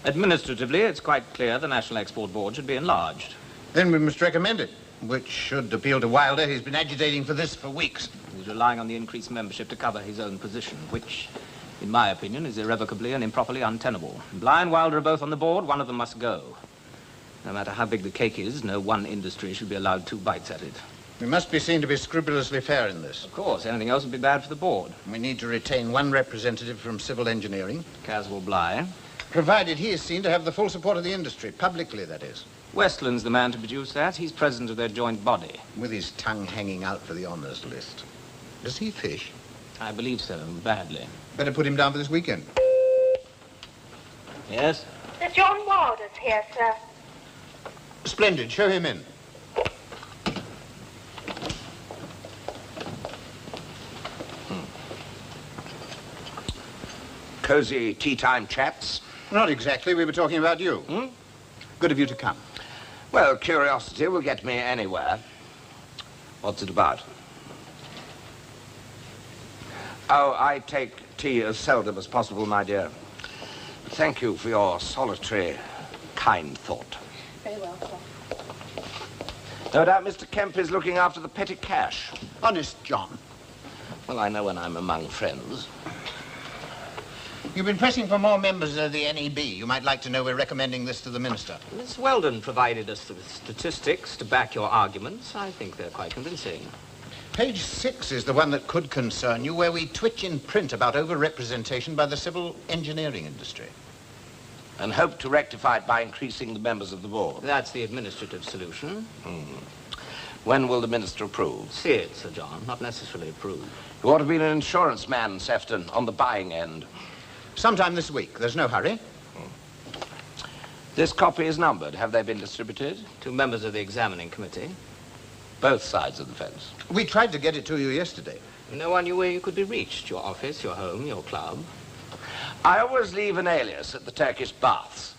Administratively, it's quite clear the National Export Board should be enlarged. Then we must recommend it, which should appeal to Wilder. He's been agitating for this for weeks. He's relying on the increased membership to cover his own position, which, in my opinion, is irrevocably and improperly untenable. Bligh and Wilder are both on the board. One of them must go. No matter how big the cake is, no one industry should be allowed 2 bites at it. We must be seen to be scrupulously fair in this. Of course, anything else would be bad for the board. We need to retain 1 representative from civil engineering. Caswell Bligh. Provided he is seen to have the full support of the industry, publicly, that is. Westland's the man to produce that. He's president of their joint body. With his tongue hanging out for the honours list. Does he fish? I believe so, badly. Better put him down for this weekend. Yes? Sir John Wilder's here, sir. Splendid. Show him in. Cozy tea-time chats? Not exactly. We were talking about you. Good of you to come. Well, curiosity will get me anywhere. What's it about? Oh, I take tea as seldom as possible, my dear. Thank you for your solitary, kind thought. Very well, sir. No doubt Mr. Kemp is looking after the petty cash. Honest John. Well, I know when I'm among friends. You've been pressing for more members of the NEB. You might like to know we're recommending this to the minister. Miss Weldon provided us with statistics to back your arguments. I think they're quite convincing. Page 6 is the one that could concern you, where we twitch in print about over-representation by the civil engineering industry. And hope to rectify it by increasing the members of the board. That's the administrative solution. When will the minister approve? See it, Sir John, not necessarily approve. You ought to be an insurance man, Sefton, on the buying end. Sometime this week. There's no hurry. This copy is numbered. Have they been distributed? To members of the examining committee. Both sides of the fence. We tried to get it to you yesterday. No one knew where you could be reached. Your office, your home, your club. I always leave an alias at the Turkish baths.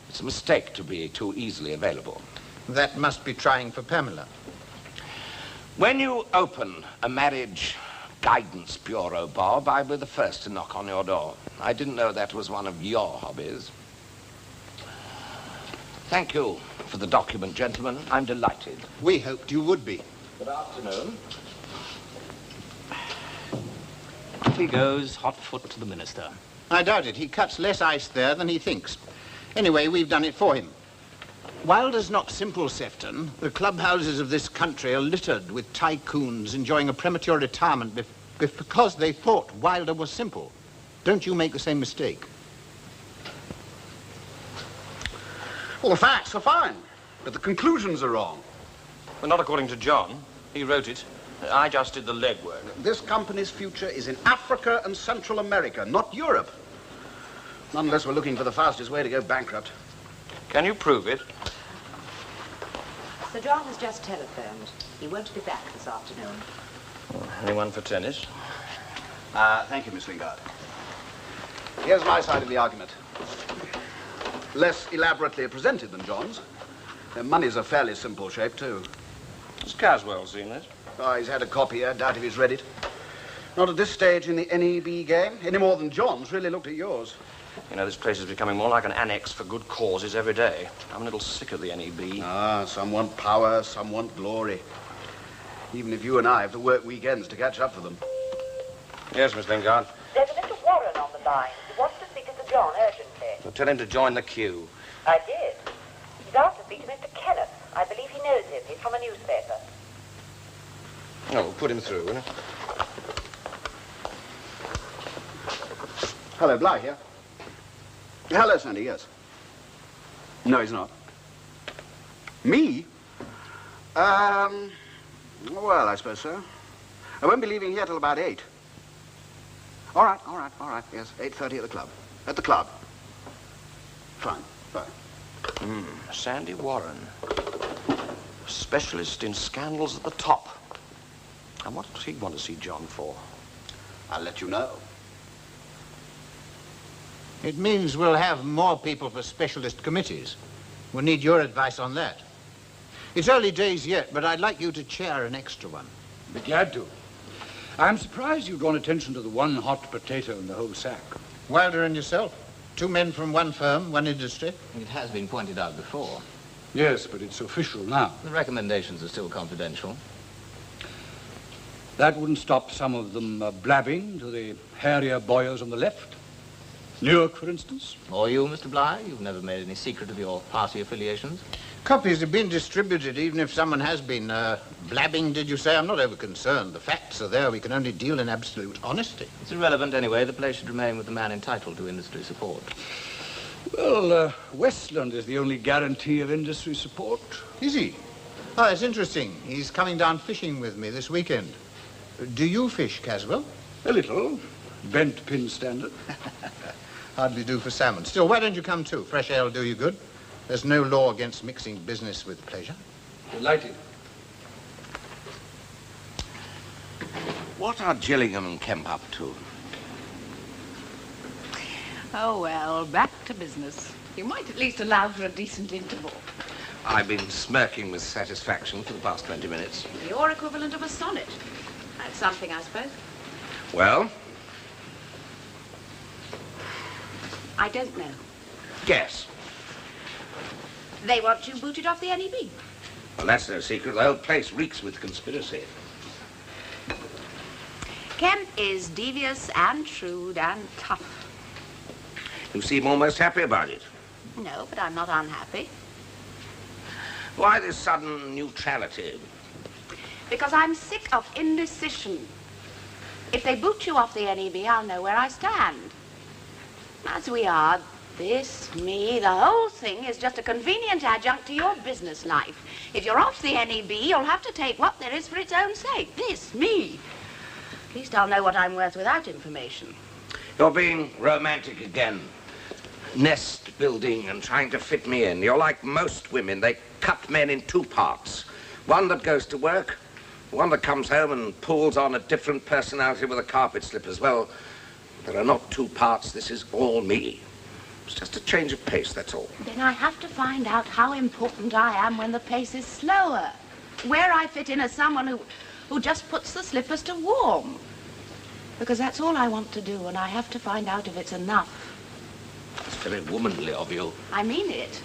It's a mistake to be too easily available. That must be trying for Pamela. When you open a marriage guidance bureau, Bob, I'll be the first to knock on your door. I didn't know that was one of your hobbies. Thank you for the document, gentlemen. I'm delighted. We hoped you would be. Good afternoon. Off he goes, hot foot to the minister. I doubt it. He cuts less ice there than he thinks. Anyway, we've done it for him. Wilder's not simple, Sefton. The clubhouses of this country are littered with tycoons enjoying a premature retirement because they thought Wilder was simple. Don't you make the same mistake. Well, the facts are fine, but the conclusions are wrong. Well, not according to John. He wrote it. I just did the legwork. This company's future is in Africa and Central America, not Europe. Not unless we're looking for the fastest way to go bankrupt. Can you prove it? Sir John has just telephoned. He won't be back this afternoon. Anyone for tennis? Thank you, Miss Lingard. Here's my side of the argument. Less elaborately presented than John's. Their money's a fairly simple shape, too. Has Caswell seen it? Oh, he's had a copy here. Doubt if he's read it. Not at this stage in the NEB game, any more than John's really looked at yours. You know, this place is becoming more like an annex for good causes every day. I'm a little sick of the NEB. Ah, some want power, some want glory. Even if you and I have to work weekends to catch up for them. Yes, Miss Lingard. There's a Mr. Warren on the line. He wants to speak to Sir John urgently. Well, tell him to join the queue. I did. He's asked to speak to Mr. Kenneth. I believe he knows him. He's from a newspaper. Oh, we'll put him through, will you? Hello, Bligh here. Hello, Sandy, yes. No, he's not. Me? Well, I suppose so. I won't be leaving here till about 8. All right, yes, 8:30 at the club. At the club. Fine. Sandy Warren. A specialist in scandals at the top. And what does he want to see John for? I'll let you know. It means we'll have more people for specialist committees. We'll need your advice on that. It's early days yet, but I'd like you to chair an extra one. Be glad to. I'm surprised you've drawn attention to the one hot potato in the whole sack. Wilder and yourself. 2 men from one firm, one industry. It has been pointed out before. Yes, but it's official now. The recommendations are still confidential. That wouldn't stop some of them blabbing to the hairier boyers on the left. Newark, for instance. Or you, Mr. Bligh? You've never made any secret of your party affiliations. Copies have been distributed, even if someone has been blabbing, did you say? I'm not over concerned. The facts are there. We can only deal in absolute honesty. It's irrelevant anyway. The place should remain with the man entitled to industry support. Well, Westland is the only guarantee of industry support. Is he? Oh, that's interesting. He's coming down fishing with me this weekend. Do you fish, Caswell? A little. Bent pin standard. Hardly do for salmon. Still, why don't you come too? Fresh air will do you good. There's no law against mixing business with pleasure. Delighted. What are Gillingham and Kemp up to? Oh, well, back to business. You might at least allow for a decent interval. I've been smirking with satisfaction for the past 20 minutes. Your equivalent of a sonnet. That's something, I suppose. Well? I don't know. Guess. They want you booted off the NEB. Well, that's no secret. The whole place reeks with conspiracy. Kemp is devious and shrewd and tough. You seem almost happy about it. No, but I'm not unhappy. Why this sudden neutrality? Because I'm sick of indecision. If they boot you off the NEB, I'll know where I stand. As we are, this, me, the whole thing is just a convenient adjunct to your business life. If you're off the NEB, you'll have to take what there is for its own sake. This, me. At least I'll know what I'm worth without information. You're being romantic again. Nest building and trying to fit me in. You're like most women. They cut men in 2 parts. One that goes to work, one that comes home and pulls on a different personality with a carpet slippers. Well, there are not 2 parts. This is all me. It's just a change of pace, that's all. Then I have to find out how important I am when the pace is slower. Where I fit in as someone who just puts the slippers to warm. Because that's all I want to do, and I have to find out if it's enough. It's very womanly of you. I mean it.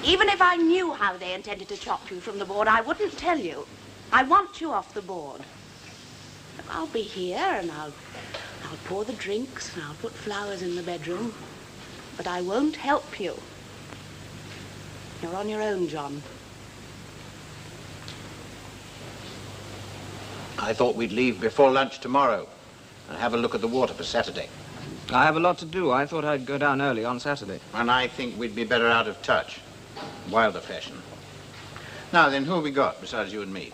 Even if I knew how they intended to chop you from the board, I wouldn't tell you. I want you off the board. I'll be here, and I'll pour the drinks, and I'll put flowers in the bedroom. But I won't help you. You're on your own, John. I thought we'd leave before lunch tomorrow and have a look at the water for Saturday. I have a lot to do. I thought I'd go down early on Saturday. And I think we'd be better out of touch. Wilder fashion. Now then, who have we got besides you and me?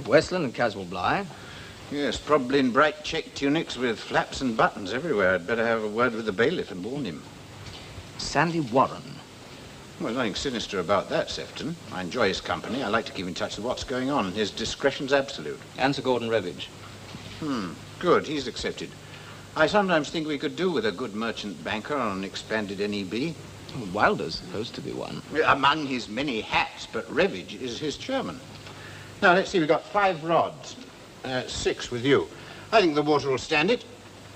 Westland and Caswell Bligh. Yes, probably in bright check tunics with flaps and buttons everywhere. I'd better have a word with the bailiff and warn him. Sandy Warren. Well, nothing sinister about that, Sefton. I enjoy his company. I like to keep in touch with what's going on. His discretion's absolute. And Sir Gordon Revage. Good. He's accepted. I sometimes think we could do with a good merchant banker on an expanded NEB. Well, Wilder's supposed to be one. Among his many hats, but Revage is his chairman. Now, let's see. We've got 5 rods. 6 with you. I think the water will stand it.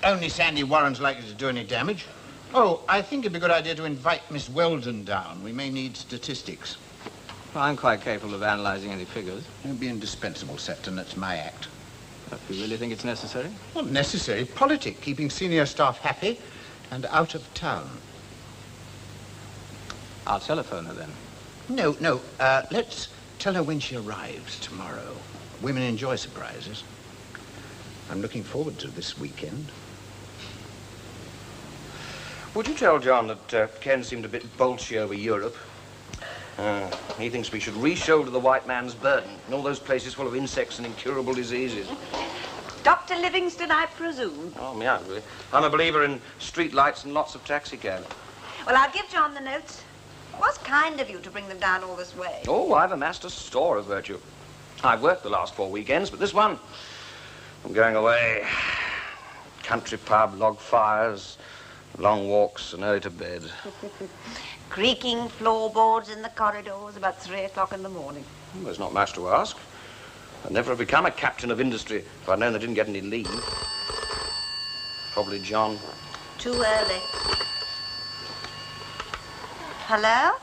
Only Sandy Warren's likely to do any damage. Oh, I think it'd be a good idea to invite Miss Weldon down. We may need statistics. Well, I'm quite capable of analysing any figures. It'll be indispensable, Sefton. That's my act. But you really think it's necessary? Not necessary. Politic, keeping senior staff happy and out of town. I'll telephone her then. No. Let's tell her when she arrives tomorrow. Women enjoy surprises. I'm looking forward to this weekend. Would you tell John that Ken seemed a bit bolshy over Europe? He thinks we should re-shoulder the white man's burden in all those places full of insects and incurable diseases. Dr. Livingston, I presume. Oh, yeah, really. I'm a believer in street lights and lots of taxicabs. Well, I'll give John the notes. It was kind of you to bring them down all this way. Oh, I've amassed a store of virtue. I've worked the last 4 weekends, but this one, I'm going away. Country pub, log fires, long walks and early to bed. Creaking floorboards in the corridors about 3 o'clock in the morning. Well, there's not much to ask. I'd never have become a captain of industry if I'd known they didn't get any leave. Probably John. Too early. Hello?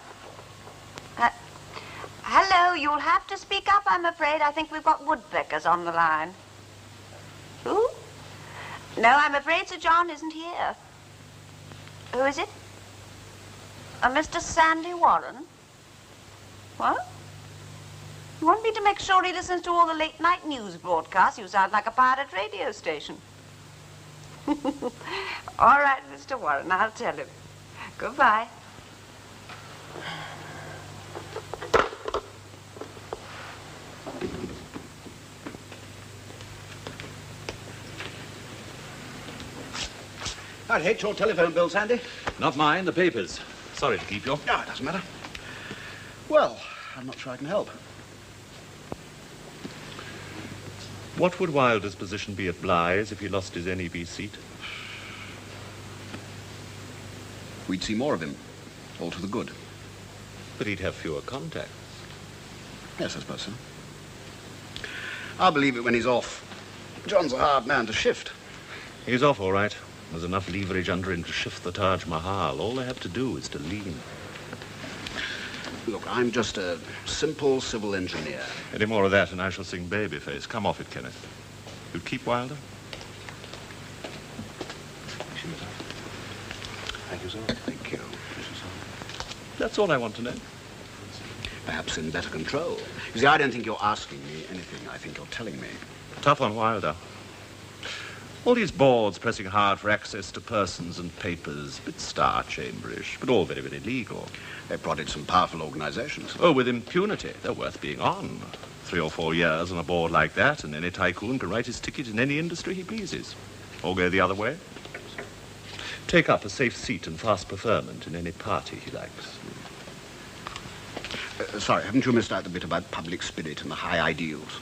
Hello, you'll have to speak up, I'm afraid. I think we've got woodpeckers on the line. Who? No, I'm afraid Sir John isn't here. Who is it? Mr. Sandy Warren? What? You want me to make sure he listens to all the late-night news broadcasts? You sound like a pirate radio station. All right, Mr. Warren, I'll tell him. Goodbye. I'd hate your telephone bill, Sandy. Not mine, the paper's. Sorry to keep you. No, it doesn't matter. Well, I'm not sure I can help. What would Wilder's position be at Bly's if he lost his NEB seat? We'd see more of him. All to the good. But he'd have fewer contacts. Yes, I suppose so. I'll believe it when he's off. John's a hard man to shift. He's off, all right. There's enough leverage under him to shift the Taj Mahal. All they have to do is to lean. Look, I'm just a simple civil engineer. Any more of that and I shall sing Babyface. Come off it, Kenneth. You'd keep Wilder? Thank you, sir. Thank you. That's all I want to know. Perhaps in better control. You see, I don't think you're asking me anything. I think you're telling me. Tough on Wilder. All these boards pressing hard for access to persons and papers, a bit star-chamberish, but all very, very legal. They prodded some powerful organizations. Oh, with impunity. They're worth being on. 3 or 4 years on a board like that, and any tycoon can write his ticket in any industry he pleases. Or go the other way. Take up a safe seat and fast preferment in any party he likes. Sorry, haven't you missed out the bit about public spirit and the high ideals?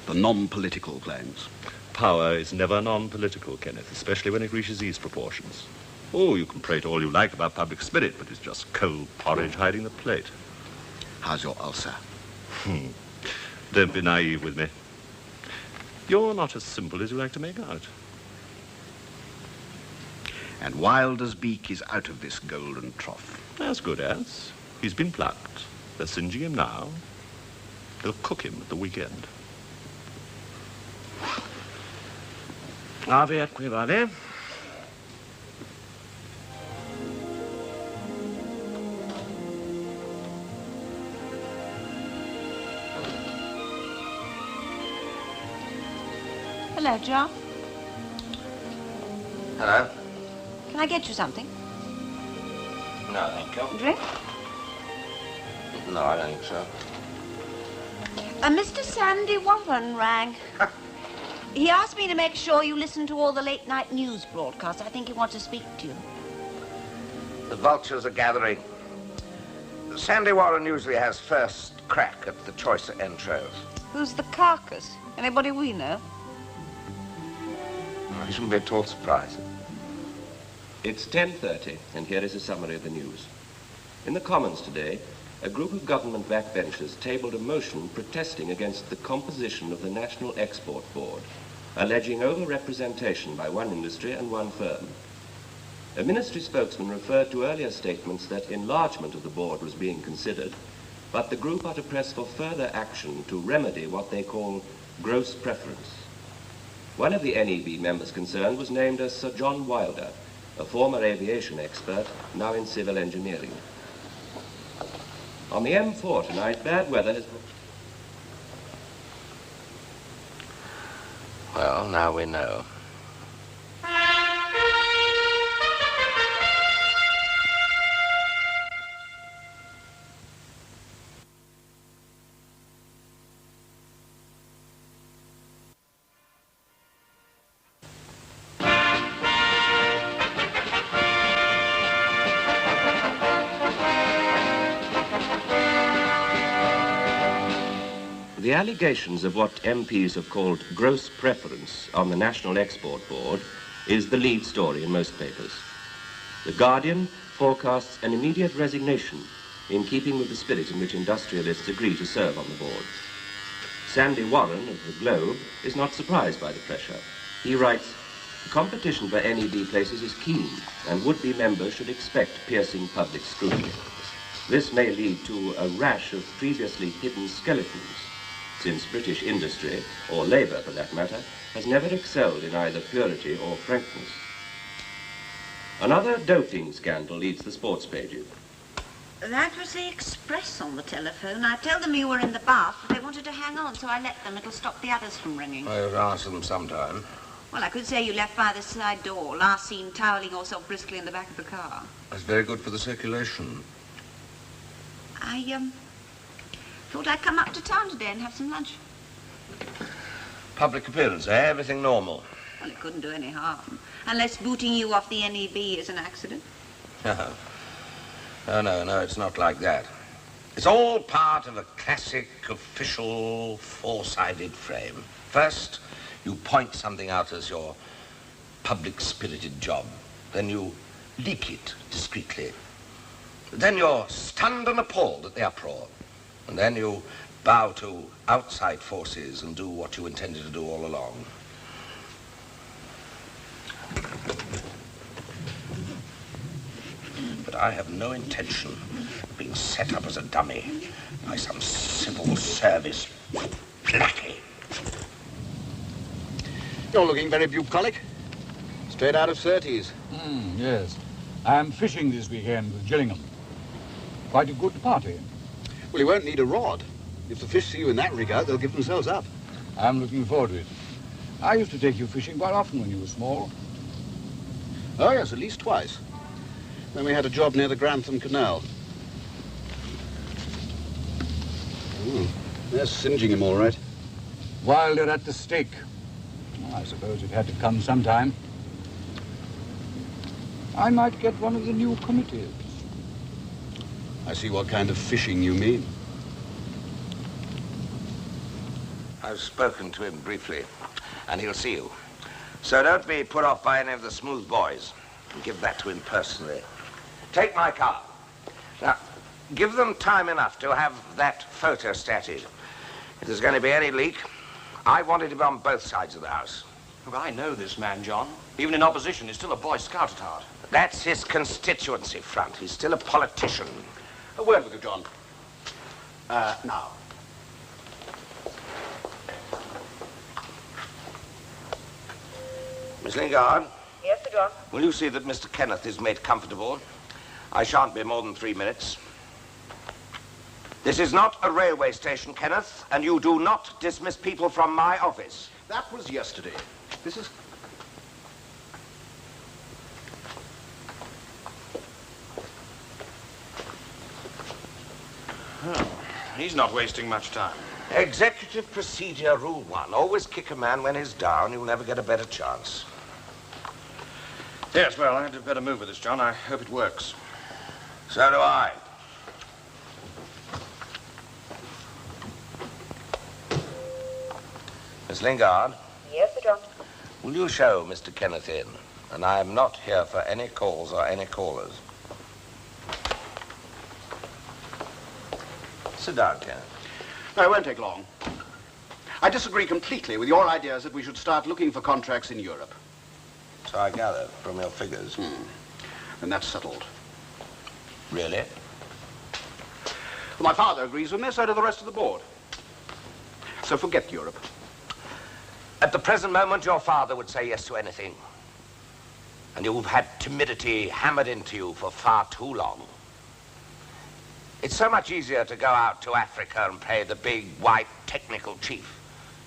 The non-political claims. Power is never non-political, Kenneth, especially when it reaches these proportions. Oh, you can prate all you like about public spirit, but it's just cold porridge hiding the plate. How's your ulcer? Don't be naive with me. You're not as simple as you like to make out. And Wilder's beak is out of this golden trough. As good as. He's been plucked. They're singeing him now. They'll cook him at the weekend. Ave equivale. Hello, John. Hello? Can I get you something? No, thank you. Drink? No, I don't think so. Mr. Sandy Warren rang. He asked me to make sure you listen to all the late-night news broadcasts. I think he wants to speak to you. The vultures are gathering. Sandy Warren usually has first crack at the choicer entrails. Who's the carcass? Anybody we know? I shouldn't be at all surprised. It's 10:30, and here is a summary of the news. In the Commons today, a group of government backbenchers tabled a motion protesting against the composition of the National Export Board, alleging over-representation by one industry and one firm. A ministry spokesman referred to earlier statements that enlargement of the board was being considered, but the group are to press for further action to remedy what they call gross preference. One of the NEB members concerned was named as Sir John Wilder, a former aviation expert, now in civil engineering. On the M4 tonight, bad weather has... Well, now we know. The allegations of what MPs have called gross preference on the National Export Board is the lead story in most papers. The Guardian forecasts an immediate resignation in keeping with the spirit in which industrialists agree to serve on the board. Sandy Warren of the Globe is not surprised by the pressure. He writes, Competition for NEB places is keen, and would-be members should expect piercing public scrutiny. This may lead to a rash of previously hidden skeletons, since British industry, or labour for that matter, has never excelled in either purity or frankness. Another doping scandal leads the sports pages. That was the Express on the telephone. I told them you were in the bath, but they wanted to hang on, so I let them. It'll stop the others from ringing. I'll answer them sometime. Well, I could say you left by the side door, last seen toweling yourself briskly in the back of the car. That's very good for the circulation. I, thought I'd come up to town today and have some lunch. Public appearance, eh? Everything normal. Well, it couldn't do any harm. Unless booting you off the NEB is an accident. No, it's not like that. It's all part of a classic, official, four-sided frame. First, you point something out as your public-spirited job. Then you leak it discreetly. Then you're stunned and appalled at the uproar. And then you bow to outside forces and do what you intended to do all along. But I have no intention of being set up as a dummy by some civil service lackey. You're looking very bucolic. Straight out of Surtees. Yes. I'm fishing this weekend with Gillingham. Quite a good party. Well, you won't need a rod. If the fish see you in that rig out, they'll give themselves up. I'm looking forward to it. I used to take you fishing quite often when you were small. Oh, yes, at least twice. Then we had a job near the Grantham Canal. They're singeing him all right. While they're at the stake. I suppose it had to come sometime. I might get one of the new committees. I see what kind of fishing you mean. I've spoken to him briefly, and he'll see you. So don't be put off by any of the smooth boys. And give that to him personally. Take my car. Now, give them time enough to have that photo statted. If there's going to be any leak, I want it to be on both sides of the house. Look, I know this man, John. Even in opposition, he's still a Boy Scout at heart. That's his constituency front. He's still a politician. A word with you, John. Now. Miss Lingard? Yes, Sir John? Will you see that Mr. Kenneth is made comfortable? I shan't be more than 3 minutes. This is not a railway station, Kenneth, and you do not dismiss people from my office. That was yesterday. This is... Oh, he's not wasting much time. Executive Procedure Rule 1. Always kick a man when he's down. You'll never get a better chance. Yes, well, I'd better move with this, John. I hope it works. So do I. Miss Lingard? Yes, Sir John? Will you show Mr. Kenneth in? And I am not here for any calls or any callers. Sit down, Kenneth. No, it won't take long. I disagree completely with your ideas that we should start looking for contracts in Europe. So I gather from your figures. And that's settled. Really? Well, my father agrees with me, so do the rest of the board. So forget Europe. At the present moment, your father would say yes to anything. And you've had timidity hammered into you for far too long. It's so much easier to go out to Africa and play the big, white, technical chief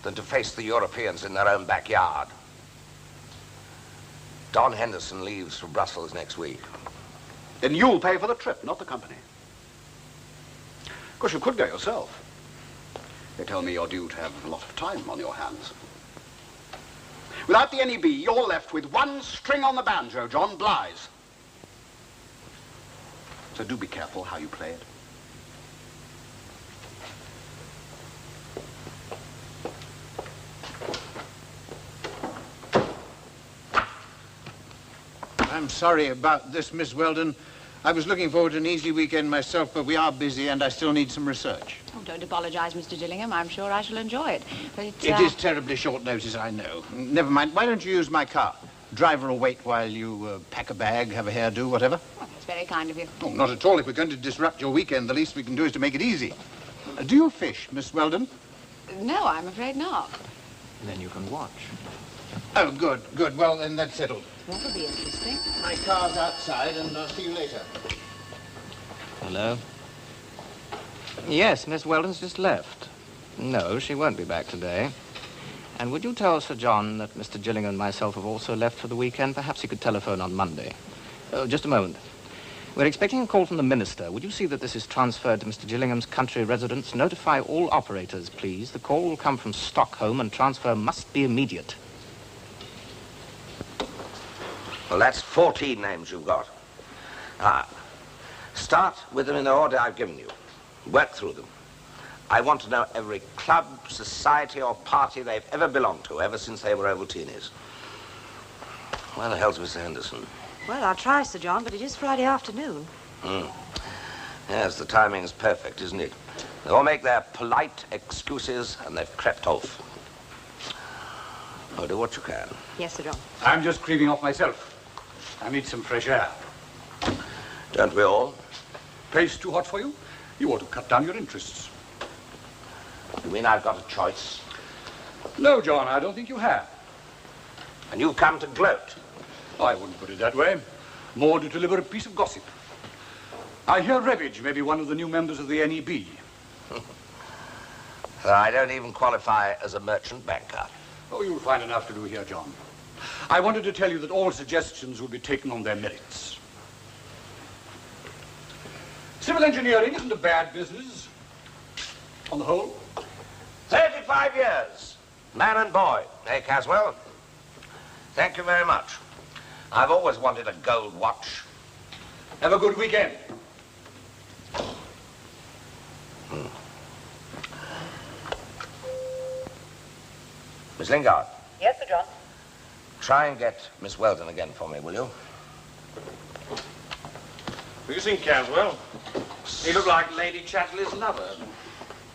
than to face the Europeans in their own backyard. Don Henderson leaves for Brussels next week. Then you'll pay for the trip, not the company. Of course, you could go yourself. They tell me you're due to have a lot of time on your hands. Without the NEB, you're left with one string on the banjo, John, Blythe. So do be careful how you play it. I'm sorry about this, Miss Weldon. I was looking forward to an easy weekend myself, but we are busy and I still need some research. Oh, don't apologize, Mr. Gillingham. I'm sure I shall enjoy it. But It is terribly short notice, I know. Never mind. Why don't you use my car? driver will wait while you pack a bag, have a hairdo, whatever. Oh, that's very kind of you. Oh, not at all. If we're going to disrupt your weekend, the least we can do is to make it easy. Do you fish, Miss Weldon? No, I'm afraid not. Then you can watch. Oh, good, good. Well, then that's settled. That'll be interesting. My car's outside, and I'll see you later. Hello? Yes, Miss Weldon's just left. No, she won't be back today. And would you tell Sir John that Mr. Gillingham and myself have also left for the weekend? Perhaps he could telephone on Monday. Oh, just a moment. We're expecting a call from the minister. Would you see that this is transferred to Mr. Gillingham's country residence? Notify all operators, please. The call will come from Stockholm and transfer must be immediate. Well, that's 14 names you've got. Start with them in the order I've given you. Work through them. I want to know every club, society, or party they've ever belonged to, ever since they were Ovaltinis. Where the hell's Mr. Henderson? Well, I'll try, Sir John, but it is Friday afternoon. Yes, the timing's perfect, isn't it? They all make their polite excuses, and they've crept off. Oh, do what you can. Yes, Sir John. I'm just creeping off myself. I need some fresh air. Don't we all? Place too hot for you? You ought to cut down your interests. You mean I've got a choice? No, John, I don't think you have. And you've come to gloat? I wouldn't put it that way. More to deliver a piece of gossip. I hear Revage may be one of the new members of the NEB. I don't even qualify as a merchant banker. Oh, you'll find enough to do here, John. I wanted to tell you that all suggestions will be taken on their merits. Civil engineering isn't a bad business, on the whole. 35 years, man and boy, eh, Caswell? Thank you very much. I've always wanted a gold watch. Have a good weekend. Miss Lingard. Yes, Sir John? Try and get Miss Weldon again for me, will you? Have you seen Caswell? He looked like Lady Chatterley's lover.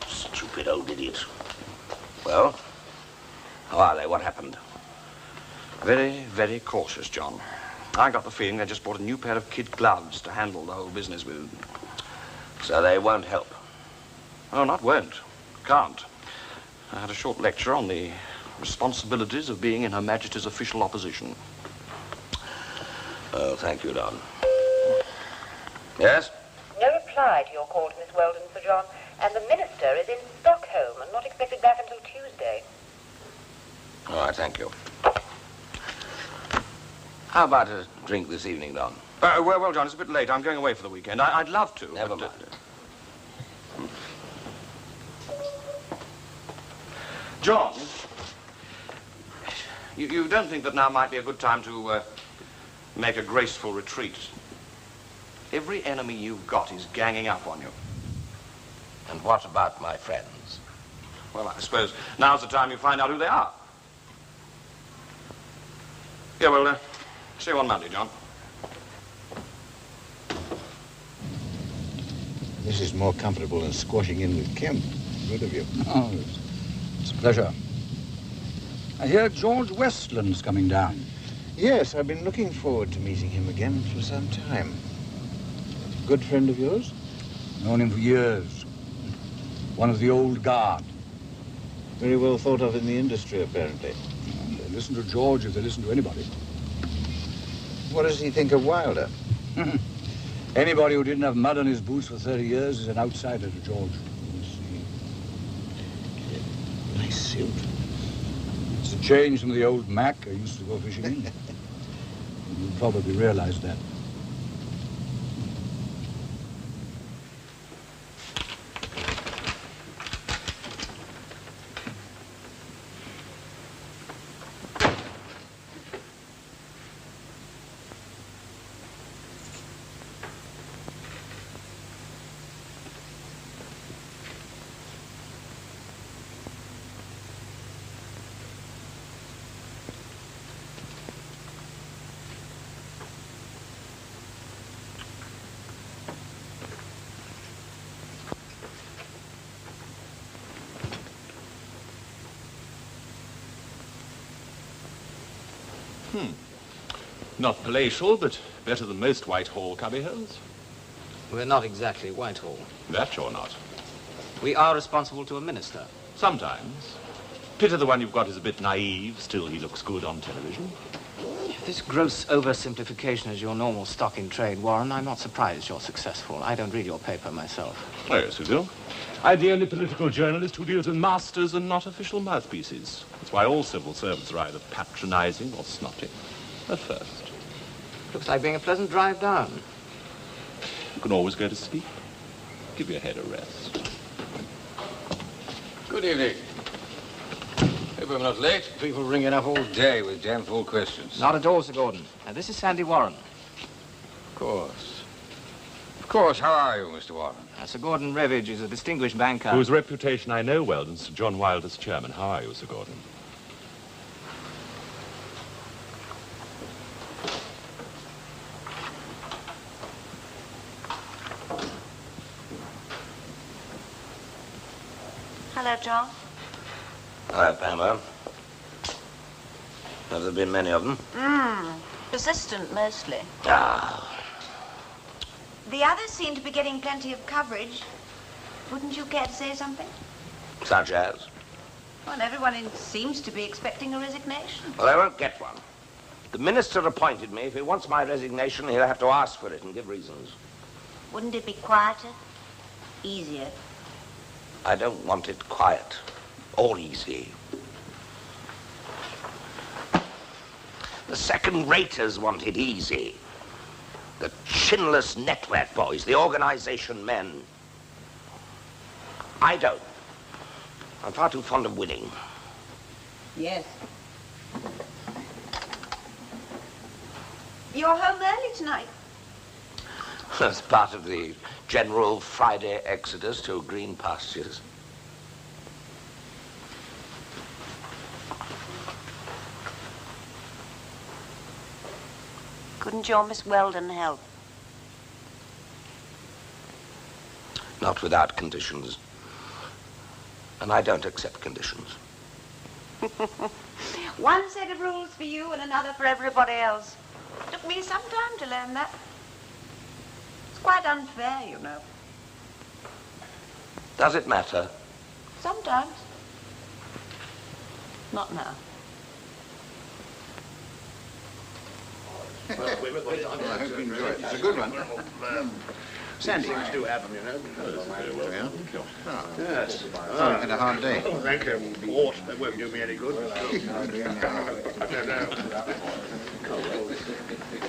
Stupid old idiot. Well, how are they? What happened? Very, very cautious, John. I got the feeling they just bought a new pair of kid gloves to handle the whole business with. So they won't help? Oh, not won't. Can't. I had a short lecture on the responsibilities of being in Her Majesty's official opposition. Oh, thank you, Don. Yes? No reply to your call to Miss Weldon, Sir John, and the minister is in Stockholm and not expected back until Tuesday. All right, thank you. How about a drink this evening, Don? Well, John, it's a bit late. I'm going away for the weekend. I'd love to. Never mind. John, you don't think that now might be a good time to make a graceful retreat? Every enemy you've got is ganging up on you. And what about my friends? Well, I suppose now's the time you find out who they are. Yeah, well, see you on Monday, John. This is more comfortable than squashing in with Kim. Good of you. Oh, it's a pleasure. I hear George Westland's coming down. Yes, I've been looking forward to meeting him again for some time. Good friend of yours? Known him for years. One of the old guard. Very well thought of in the industry, apparently. They listen to George if they listen to anybody. What does he think of Wilder? Anybody who didn't have mud on his boots for 30 years is an outsider to George. Nice suit. It's a change from the old Mac I used to go fishing in. You probably realize that. Not palatial, but better than most Whitehall cubbyholes. We're not exactly Whitehall. That you're not. We are responsible to a minister. Sometimes. Pity the one you've got is a bit naive, still he looks good on television. If this gross oversimplification is your normal stock in trade, Warren, I'm not surprised you're successful. I don't read your paper myself. Oh, yes, you do. I'm the only political journalist who deals with masters and not official mouthpieces. That's why all civil servants are either patronizing or snotty. At first. Looks like being a pleasant drive down. You can always go to sleep. Give your head a rest. Good evening. Hope I'm not late. People ringing up all day with damn full questions. Not at all, Sir Gordon. This is Sandy Warren. Of course. Of course. How are you, Mr. Warren? Sir Gordon Revage is a distinguished banker. Whose reputation I know well, and Sir John Wilde as chairman. How are you, Sir Gordon? Hello, John. Hello, Pamela. Have there been many of them? Persistent, mostly. Ah. The others seem to be getting plenty of coverage. Wouldn't you care to say something? Such as? Well, everyone seems to be expecting a resignation. Well, I won't get one. The minister appointed me. If he wants my resignation, he'll have to ask for it and give reasons. Wouldn't it be quieter? Easier? I don't want it quiet or easy. The second-raters want it easy. The chinless network boys, the organization men. I don't. I'm far too fond of winning. Yes. You're home early tonight. As part of the general Friday exodus to green pastures. Couldn't your Miss Weldon help? Not without conditions. And I don't accept conditions. One set of rules for you and another for everybody else. Took me some time to learn that. It's quite unfair, you know. Does it matter? Sometimes. Not now. I hope you enjoy it. It's a good one. Sandy. Things do happen, you know. Yeah? Oh. Yes. Oh, you had a hard day. Oh, thank you. Wart, that won't do me any good. I don't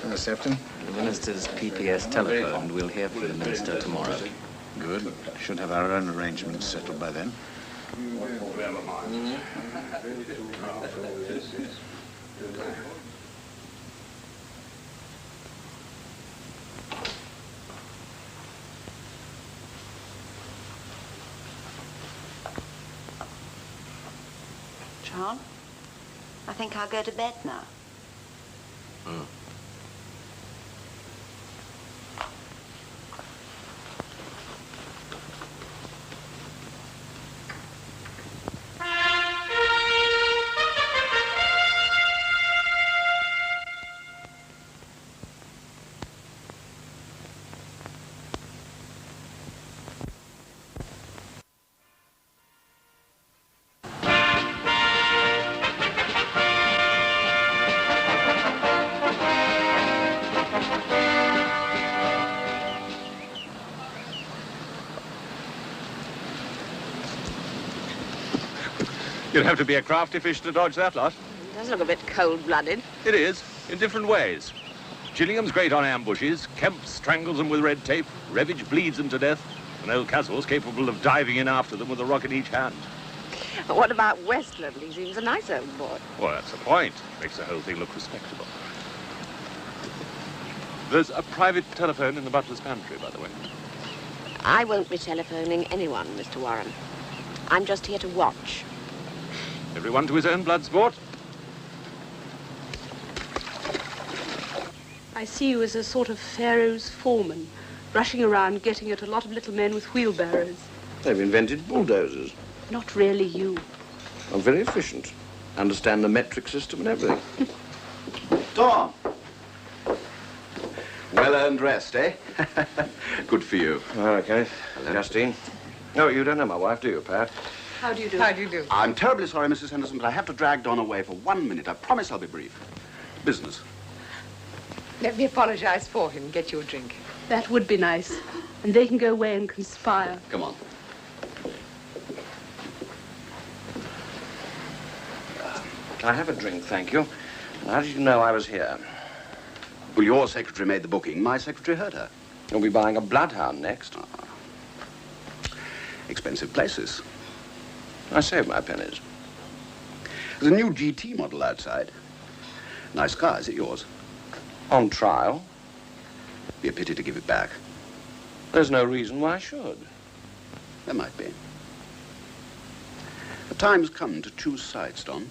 know. Sefton? The minister's PPS telephoned. We'll hear from the minister tomorrow. Good. Should have our own arrangements settled by then. John, I think I'll go to bed now. You'd have to be a crafty fish to dodge that lot. It does look a bit cold-blooded. It is, in different ways. Gillingham's great on ambushes, Kemp strangles them with red tape, Revage bleeds them to death, and old Castle's capable of diving in after them with a rock in each hand. But what about Westland? He seems a nice old boy. Well, that's the point. Makes the whole thing look respectable. There's a private telephone in the butler's pantry, by the way. I won't be telephoning anyone, Mr. Warren. I'm just here to watch. Everyone to his own blood sport. I see you as a sort of Pharaoh's foreman, rushing around getting at a lot of little men with wheelbarrows. They've invented bulldozers. Not really you. I'm very efficient. Understand the metric system and everything. Tom! Well-earned rest, eh? Good for you. Hello, Kenneth. Hello. Justine. No, you don't know my wife, do you, Pat? How do you do? How do you do? I'm terribly sorry, Mrs. Henderson, but I have to drag Don away for 1 minute. I promise I'll be brief. Business. Let me apologize for him. Get you a drink. That would be nice. And they can go away and conspire. Come on. Can I have a drink, thank you? How did you know I was here? Well, your secretary made the booking. My secretary heard her. You'll be buying a bloodhound next. Expensive places. I saved my pennies. There's a new GT model outside. Nice car. Is it yours? On trial. Be a pity to give it back. There's no reason why I should. There might be. The time's come to choose sides, Don.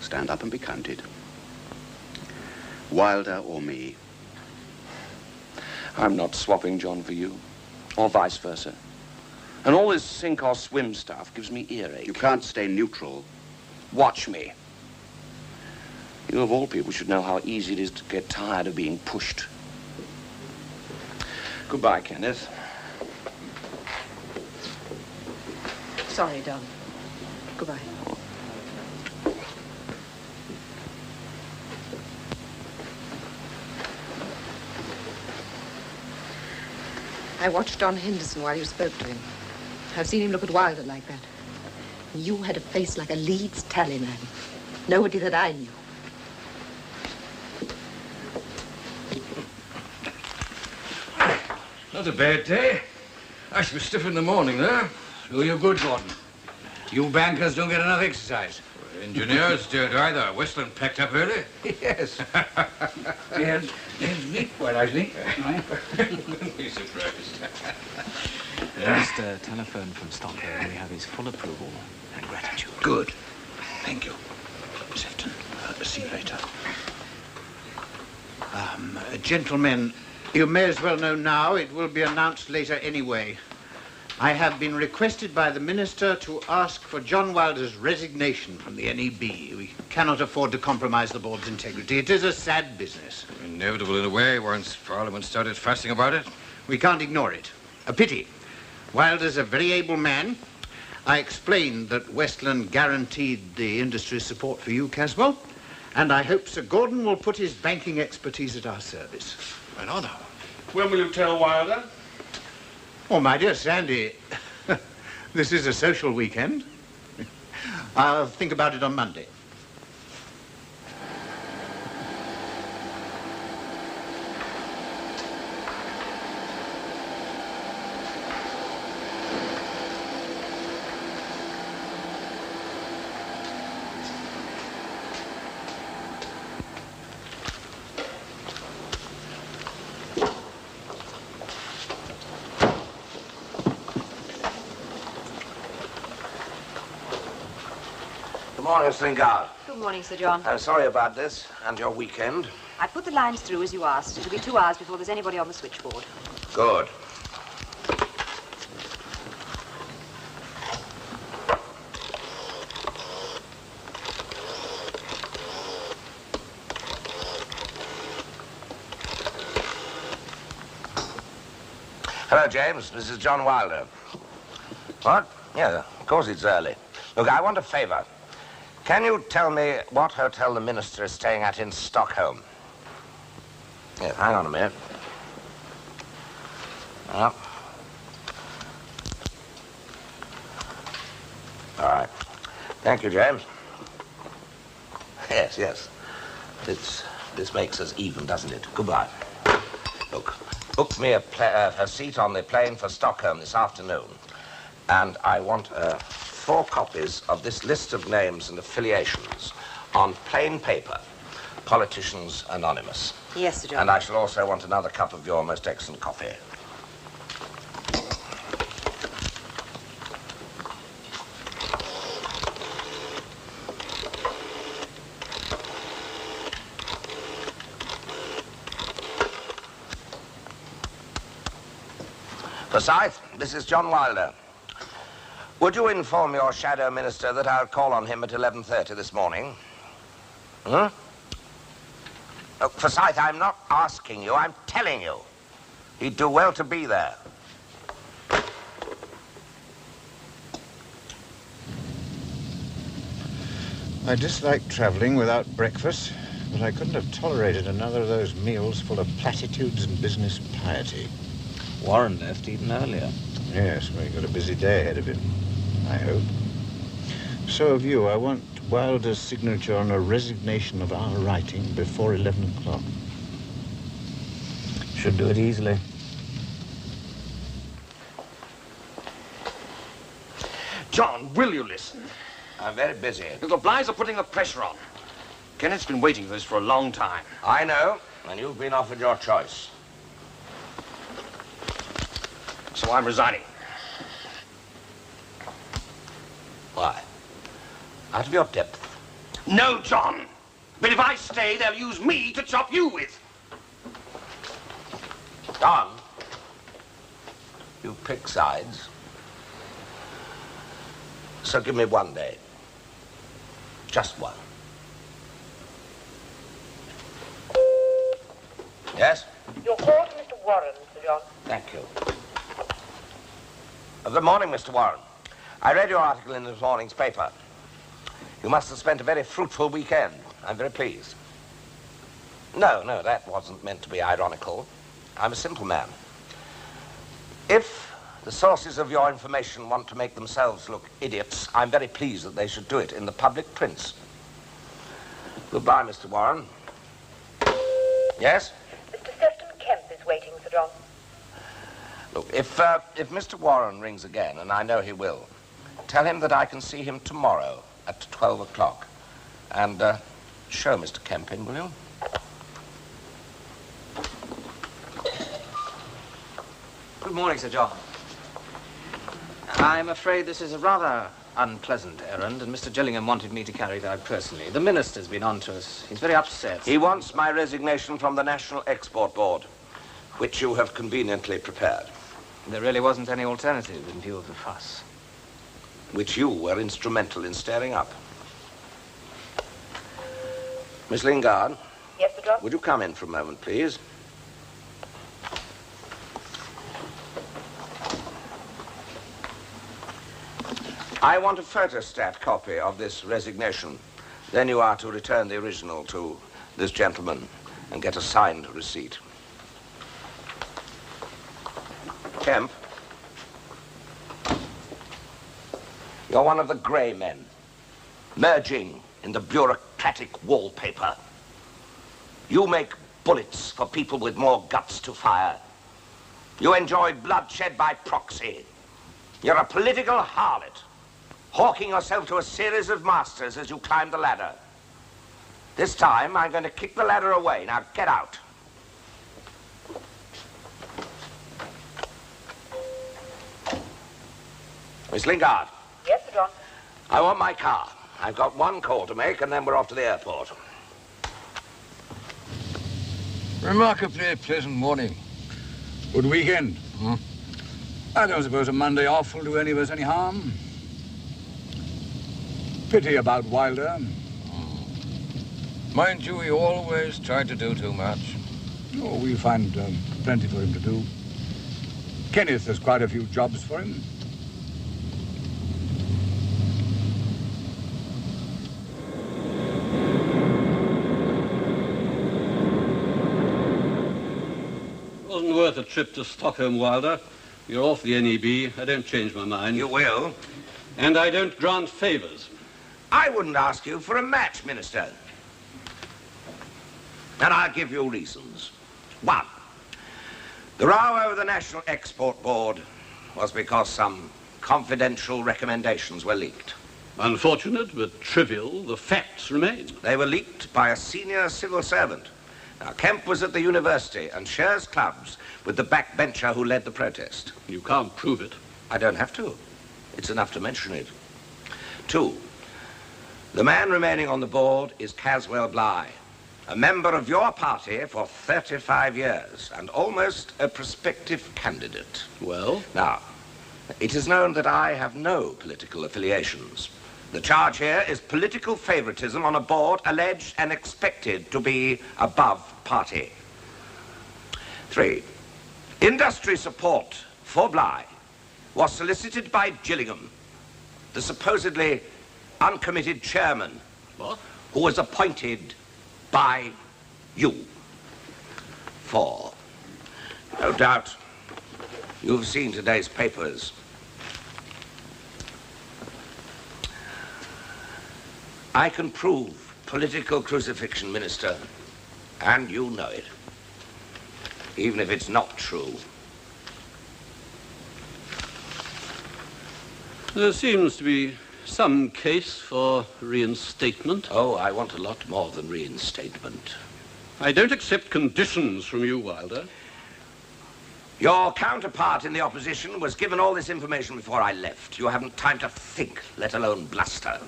Stand up and be counted. Wilder or me? I'm not swapping John for you, or vice versa. And all this sink or swim stuff gives me earache. You can't stay neutral. Watch me. You of all people should know how easy it is to get tired of being pushed. Goodbye, Kenneth. Sorry, Don. Goodbye. I watched Don Henderson while you spoke to him. I've seen him look at Wilder like that. You had a face like a Leeds tallyman. Nobody that I knew. Not a bad day. I shall be stiff in the morning, though. Do you good, Gordon. You bankers don't get enough exercise. Engineers don't either. Westland packed up early. Yes. Yes, me. Quite nicely. Wouldn't be surprised. Mr. Telephone from Stockholm. We have his full approval and gratitude. Good. Thank you. Sefton, see you later. Gentlemen, you may as well know now. It will be announced later anyway. I have been requested by the Minister to ask for John Wilder's resignation from the NEB. We cannot afford to compromise the board's integrity. It is a sad business. Inevitable in a way, once Parliament started fussing about it. We can't ignore it. A pity. Wilder's a very able man. I explained that Westland guaranteed the industry's support for you, Caswell, and I hope Sir Gordon will put his banking expertise at our service. An honour. When will you tell Wilder? Oh, my dear Sandy, this is a social weekend. I'll think about it on Monday. Good morning, Sinclair. Good morning, Sir John. I'm sorry about this and your weekend. I put the lines through as you asked. It'll be 2 hours before there's anybody on the switchboard. Good. Hello, James. This is John Wilder. What? Yeah, of course it's early. Look, I want a favor. Can you tell me what hotel the minister is staying at in Stockholm? Yes, hang on a minute. Well. All right. Thank you, James. Yes, yes. This makes us even, doesn't it? Goodbye. Look, book me a seat on the plane for Stockholm this afternoon. And I want 4 copies of this list of names and affiliations on plain paper. Politicians Anonymous. Yes, Sir John. And I shall also want another cup of your most excellent coffee. Forsyth, this is John Wilder. Would you inform your shadow minister that I'll call on him at 11:30 this morning? Hmm? Look, Forsyth, I'm not asking you, I'm telling you. He'd do well to be there. I dislike travelling without breakfast, but I couldn't have tolerated another of those meals full of platitudes and business piety. Warren left even earlier. Yes, well, he's got a busy day ahead of him, I hope. So have you. I want Wilder's signature on a resignation of our writing before 11 o'clock. Should do it easily. John, will you listen? I'm very busy. The Blythes are putting the pressure on. Kenneth's been waiting for this for a long time. I know, and you've been offered your choice. So I'm resigning. Why? Out of your depth. No, John. But if I stay, they'll use me to chop you with. John, you pick sides. So give me one day. Just one. Yes? Your call to Mr. Warren, Sir John. Thank you. Good morning, Mr. Warren. I read your article in this morning's paper. You must have spent a very fruitful weekend. I'm very pleased. No, that wasn't meant to be ironical. I'm a simple man. If the sources of your information want to make themselves look idiots, I'm very pleased that they should do it in the public prints. Goodbye, Mr. Warren. Yes? Mr. Sefton Kemp is waiting, Sir John. Look, if Mr. Warren rings again, and I know he will, tell him that I can see him tomorrow at 12 o'clock. And show Mr. Kemp in, will you? Good morning, Sir John. I'm afraid this is a rather unpleasant errand, and Mr. Gillingham wanted me to carry it out personally. The minister's been on to us. He's very upset. He wants my resignation from the National Export Board, which you have conveniently prepared. There really wasn't any alternative in view of the fuss. Which you were instrumental in stirring up. Miss Lingard? Yes, Sir John? Would you come in for a moment, please? I want a photostat copy of this resignation. Then you are to return the original to this gentleman and get a signed receipt. Kemp, you're one of the grey men, merging in the bureaucratic wallpaper. You make bullets for people with more guts to fire. You enjoy bloodshed by proxy. You're a political harlot, hawking yourself to a series of masters as you climb the ladder. This time, I'm going to kick the ladder away. Now, get out. Miss Lingard. Yes, Sir John? I want my car. I've got one call to make, and then we're off to the airport. Remarkably pleasant morning. Good weekend. I don't suppose a Monday off will do any of us any harm. Pity about Wilder. Mind you, he always tried to do too much. Oh, we'll find plenty for him to do. Kenneth has quite a few jobs for him. Wasn't worth a trip to Stockholm, Wilder. You're off the NEB. I don't change my mind. You will. And I don't grant favours. I wouldn't ask you for a match, Minister. And I'll give you reasons. One, the row over the National Export Board was because some confidential recommendations were leaked. Unfortunate, but trivial. The facts remain. They were leaked by a senior civil servant. Now, Kemp was at the university and shares clubs with the backbencher who led the protest. You can't prove it. I don't have to. It's enough to mention it. Two, the man remaining on the board is Caswell Bligh, a member of your party for 35 years and almost a prospective candidate. Well? Now, it is known that I have no political affiliations, The charge here is political favoritism on a board alleged and expected to be above party. 3. Industry support for Bligh was solicited by Gillingham, the supposedly uncommitted chairman. What? Who was appointed by you. 4. No doubt you've seen today's papers. I can prove political crucifixion, Minister, and you know it, even if it's not true. There seems to be some case for reinstatement. Oh, I want a lot more than reinstatement. I don't accept conditions from you, Wilder. Your counterpart in the opposition was given all this information before I left. You haven't time to think, let alone bluster.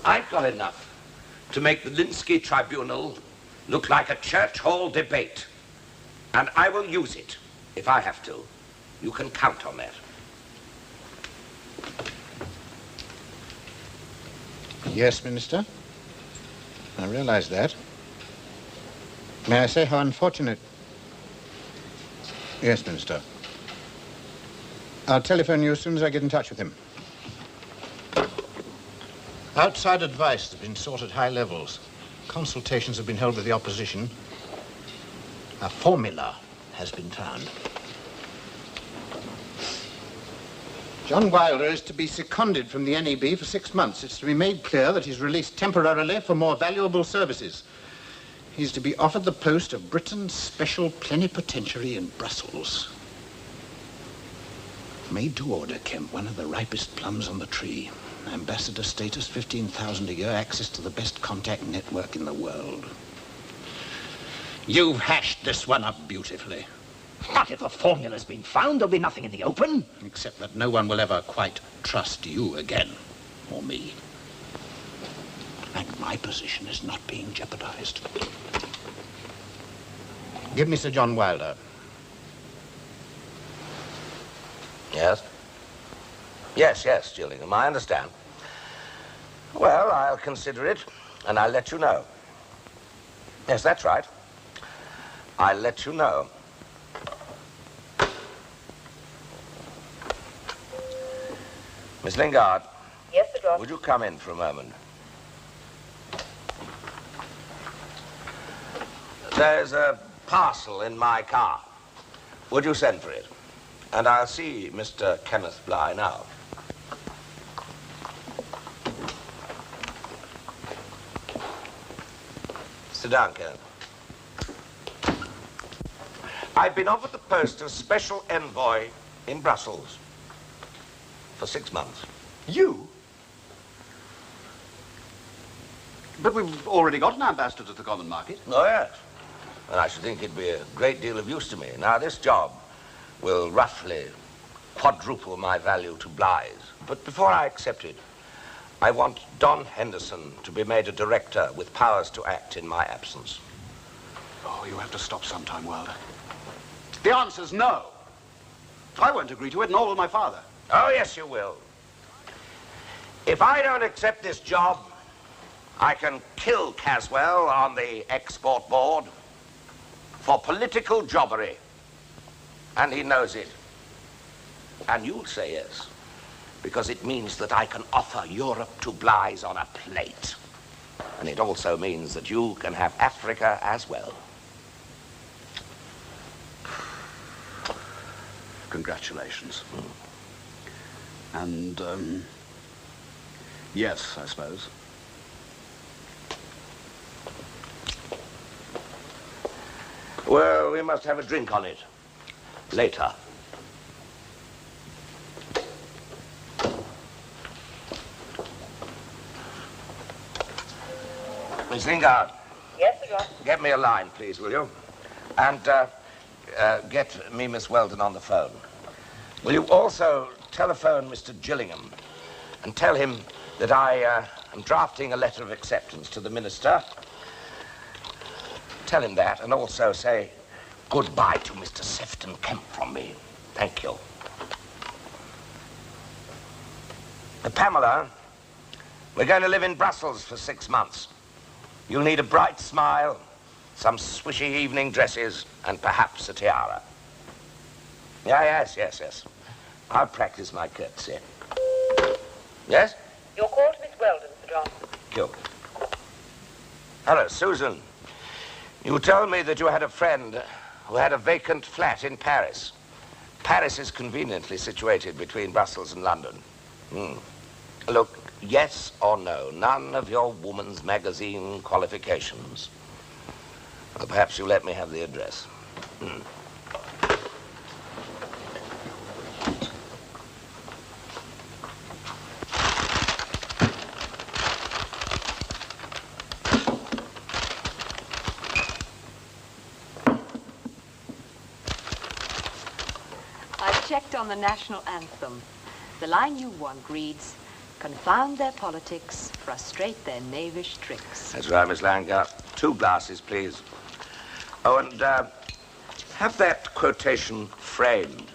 I've got enough to make the Linsky Tribunal look like a church hall debate. And I will use it if I have to. You can count on that. Yes, Minister. I realize that. May I say how unfortunate? Yes, Minister. I'll telephone you as soon as I get in touch with him. Outside advice has been sought at high levels. Consultations have been held with the opposition. A formula has been found. John Wilder is to be seconded from the NEB for 6 months. It's to be made clear that he's released temporarily for more valuable services. He's to be offered the post of Britain's special plenipotentiary in Brussels. Made to order, Kemp, one of the ripest plums on the tree. Ambassador status, 15,000 a year, access to the best contact network in the world. You've hashed this one up beautifully. But if a formula's been found, there'll be nothing in the open. Except that no one will ever quite trust you again, or me. And my position is not being jeopardized. Give me Sir John Wilder. Yes? Yes, Gillingham, I understand. Well, I'll consider it, and I'll let you know. Yes, that's right. I'll let you know. Miss Lingard. Yes, Sir John. Would you come in for a moment? There's a parcel in my car. Would you send for it? And I'll see Mr. Kenneth Bligh now. Sit down, Kenneth. I've been offered the post of special envoy in Brussels for 6 months. You? But we've already got an ambassador to the common market. Oh, yes. And I should think it'd be a great deal of use to me. Now, this job will roughly quadruple my value to Bligh's. But before I accept it, I want Don Henderson to be made a director with powers to act in my absence. Oh, you have to stop sometime, Wilder. The answer's no. I won't agree to it, nor will my father. Oh, yes, you will. If I don't accept this job, I can kill Caswell on the export board for political jobbery. And he knows it. And you'll say yes, because it means that I can offer Europe to Bligh's on a plate. And it also means that you can have Africa as well. Congratulations. And, yes, I suppose. Well, we must have a drink on it later. Miss Lingard. Yes, Sir John. Get me a line, please, will you? And get me Miss Weldon on the phone. Will you also telephone Mr. Gillingham and tell him that I am drafting a letter of acceptance to the minister. Tell him that, and also say goodbye to Mr. Sefton Kemp from me. Thank you. Pamela, we're going to live in Brussels for 6 months. You'll need a bright smile, some swishy evening dresses, and perhaps a tiara. Yes. I'll practice my courtesy. Yes? Your call to Miss Weldon, Sir John. Thank you. Hello, Susan. You told me that you had a friend who had a vacant flat in Paris. Paris is conveniently situated between Brussels and London. Look, yes or no, none of your woman's magazine qualifications. Well, perhaps you let me have the address. I've checked on the national anthem. The line you want reads, "Confound their politics, frustrate their knavish tricks." That's right, Miss Langer. 2 glasses, please. Oh, and have that quotation framed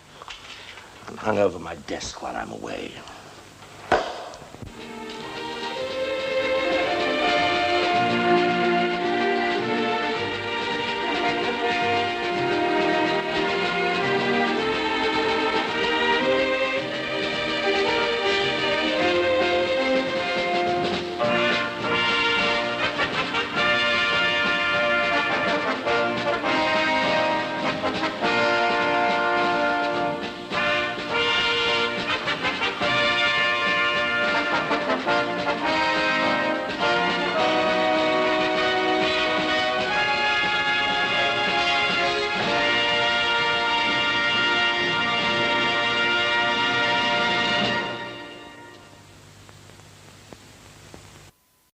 and hung over my desk while I'm away.